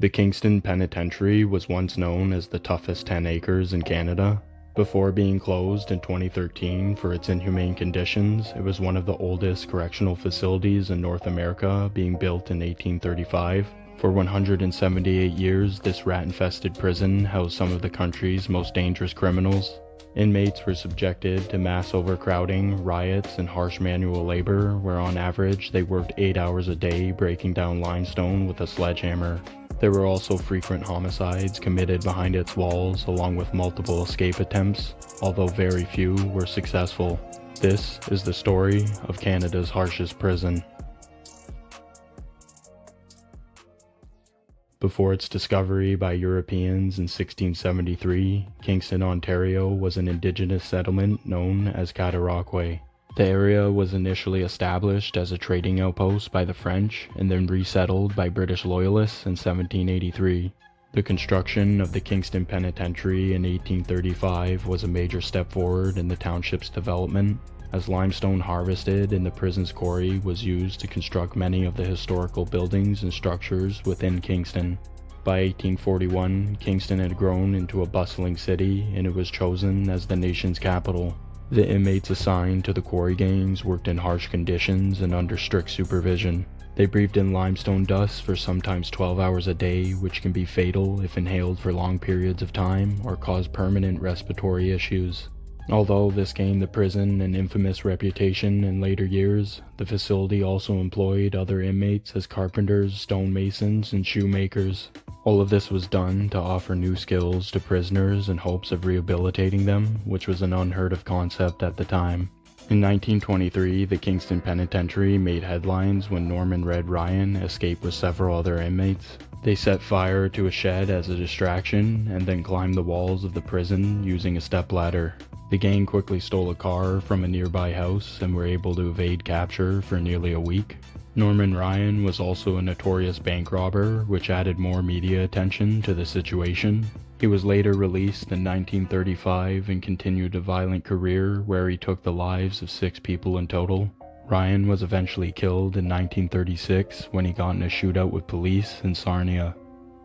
The Kingston Penitentiary was once known as the toughest 10 acres in Canada. Before being closed in 2013 for its inhumane conditions, it was one of the oldest correctional facilities in North America, being built in 1835. For 178 years, this rat-infested prison housed some of the country's most dangerous criminals. Inmates were subjected to mass overcrowding, riots, and harsh manual labor, where on average they worked 8 hours a day breaking down limestone with a sledgehammer. There were also frequent homicides committed behind its walls, along with multiple escape attempts, although very few were successful. This is the story of Canada's harshest prison. Before its discovery by Europeans in 1673, Kingston, Ontario was an Indigenous settlement known as Cataraqui. The area was initially established as a trading outpost by the French and then resettled by British Loyalists in 1783. The construction of the Kingston Penitentiary in 1835 was a major step forward in the township's development, as limestone harvested in the prison's quarry was used to construct many of the historical buildings and structures within Kingston. By 1841, Kingston had grown into a bustling city, and it was chosen as the nation's capital. The inmates assigned to the quarry gangs worked in harsh conditions and under strict supervision. They breathed in limestone dust for sometimes 12 hours a day, which can be fatal if inhaled for long periods of time or cause permanent respiratory issues. Although this gained the prison an infamous reputation in later years, the facility also employed other inmates as carpenters, stonemasons, and shoemakers. All of this was done to offer new skills to prisoners in hopes of rehabilitating them, which was an unheard of concept at the time. In 1923, the Kingston Penitentiary made headlines when Norman Red Ryan escaped with several other inmates. They set fire to a shed as a distraction and then climbed the walls of the prison using a stepladder. The gang quickly stole a car from a nearby house and were able to evade capture for nearly a week. Norman Ryan was also a notorious bank robber, which added more media attention to the situation. He was later released in 1935 and continued a violent career where he took the lives of 6 people in total. Ryan was eventually killed in 1936 when he got in a shootout with police in Sarnia.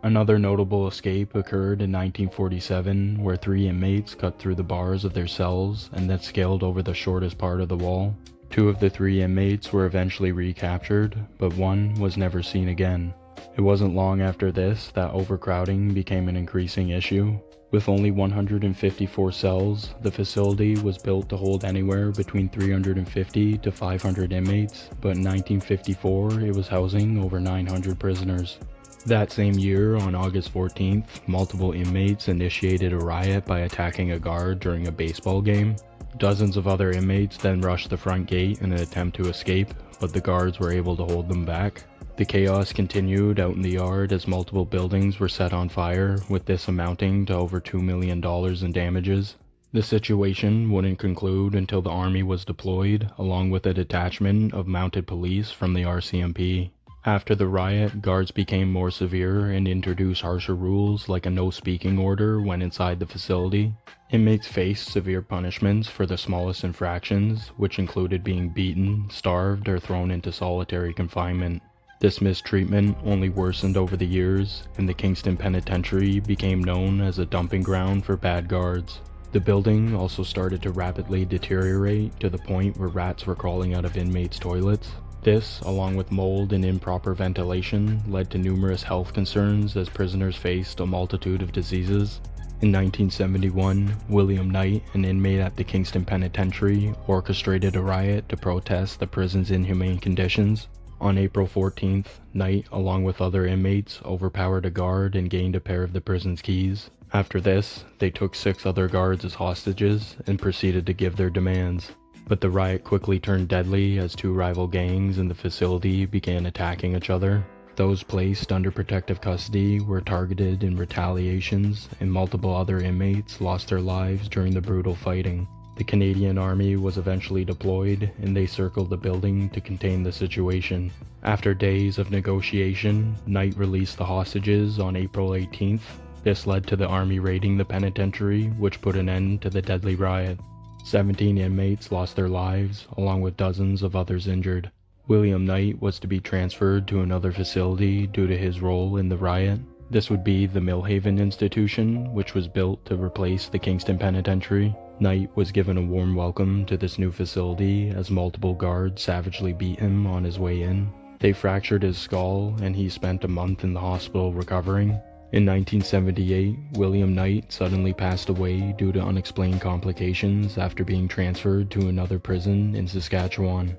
Another notable escape occurred in 1947, where 3 inmates cut through the bars of their cells and then scaled over the shortest part of the wall. 2 of the 3 inmates were eventually recaptured, but 1 was never seen again. It wasn't long after this that overcrowding became an increasing issue. With only 154 cells, the facility was built to hold anywhere between 350 to 500 inmates, but in 1954 it was housing over 900 prisoners. That same year, on August 14th, multiple inmates initiated a riot by attacking a guard during a baseball game. Dozens of other inmates then rushed the front gate in an attempt to escape, but the guards were able to hold them back. The chaos continued out in the yard as multiple buildings were set on fire, with this amounting to over $2 million in damages. The situation wouldn't conclude until the army was deployed, along with a detachment of mounted police from the RCMP. After the riot, guards became more severe and introduced harsher rules like a no-speaking order when inside the facility. Inmates faced severe punishments for the smallest infractions, which included being beaten, starved, or thrown into solitary confinement. This mistreatment only worsened over the years, and the Kingston Penitentiary became known as a dumping ground for bad guards. The building also started to rapidly deteriorate to the point where rats were crawling out of inmates' toilets. This, along with mold and improper ventilation, led to numerous health concerns as prisoners faced a multitude of diseases. In 1971, William Knight, an inmate at the Kingston Penitentiary, orchestrated a riot to protest the prison's inhumane conditions. On April 14th, Knight, along with other inmates, overpowered a guard and gained a pair of the prison's keys. After this, they took 6 other guards as hostages and proceeded to give their demands. But the riot quickly turned deadly as 2 rival gangs in the facility began attacking each other. Those placed under protective custody were targeted in retaliations, and multiple other inmates lost their lives during the brutal fighting. The Canadian Army was eventually deployed, and they circled the building to contain the situation. After days of negotiation, Knight released the hostages on April 18th. This led to the Army raiding the penitentiary, which put an end to the deadly riot. 17 inmates lost their lives, along with dozens of others injured. William Knight was to be transferred to another facility due to his role in the riot. This would be the Millhaven Institution, which was built to replace the Kingston Penitentiary. Knight was given a warm welcome to this new facility as multiple guards savagely beat him on his way in. They fractured his skull and he spent a month in the hospital recovering. In 1978, William Knight suddenly passed away due to unexplained complications after being transferred to another prison in Saskatchewan.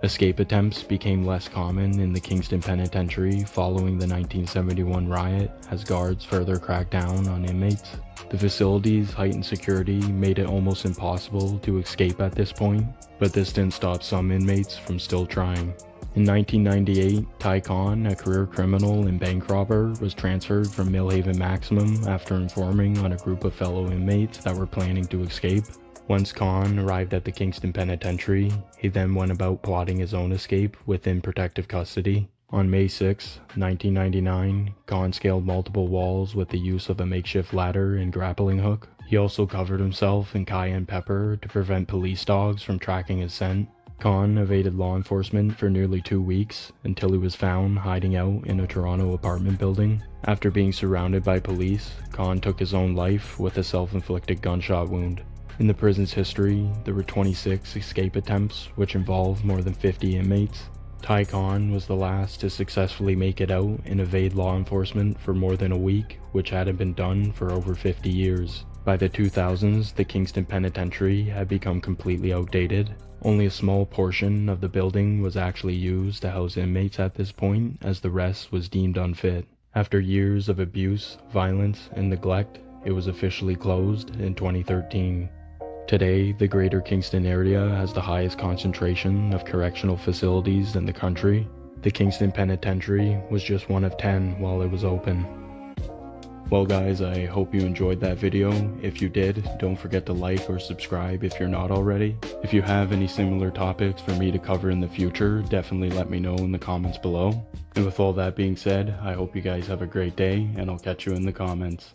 Escape attempts became less common in the Kingston Penitentiary following the 1971 riot as guards further cracked down on inmates. The facility's heightened security made it almost impossible to escape at this point, but this didn't stop some inmates from still trying. In 1998, Ty Khan, a career criminal and bank robber, was transferred from Millhaven Maximum after informing on a group of fellow inmates that were planning to escape. Once Khan arrived at the Kingston Penitentiary, he then went about plotting his own escape within protective custody. On May 6, 1999, Khan scaled multiple walls with the use of a makeshift ladder and grappling hook. He also covered himself in cayenne pepper to prevent police dogs from tracking his scent. Khan evaded law enforcement for nearly 2 weeks until he was found hiding out in a Toronto apartment building. After being surrounded by police, Khan took his own life with a self-inflicted gunshot wound. In the prison's history, there were 26 escape attempts, which involved more than 50 inmates. Ty Khan was the last to successfully make it out and evade law enforcement for more than a week, which hadn't been done for over 50 years. By the 2000s, the Kingston Penitentiary had become completely outdated. Only a small portion of the building was actually used to house inmates at this point, as the rest was deemed unfit. After years of abuse, violence, and neglect, it was officially closed in 2013. Today, the Greater Kingston area has the highest concentration of correctional facilities in the country. The Kingston Penitentiary was just one of 10 while it was open. Well guys, I hope you enjoyed that video. If you did, don't forget to like or subscribe if you're not already. If you have any similar topics for me to cover in the future, definitely let me know in the comments below. And with all that being said, I hope you guys have a great day, and I'll catch you in the comments.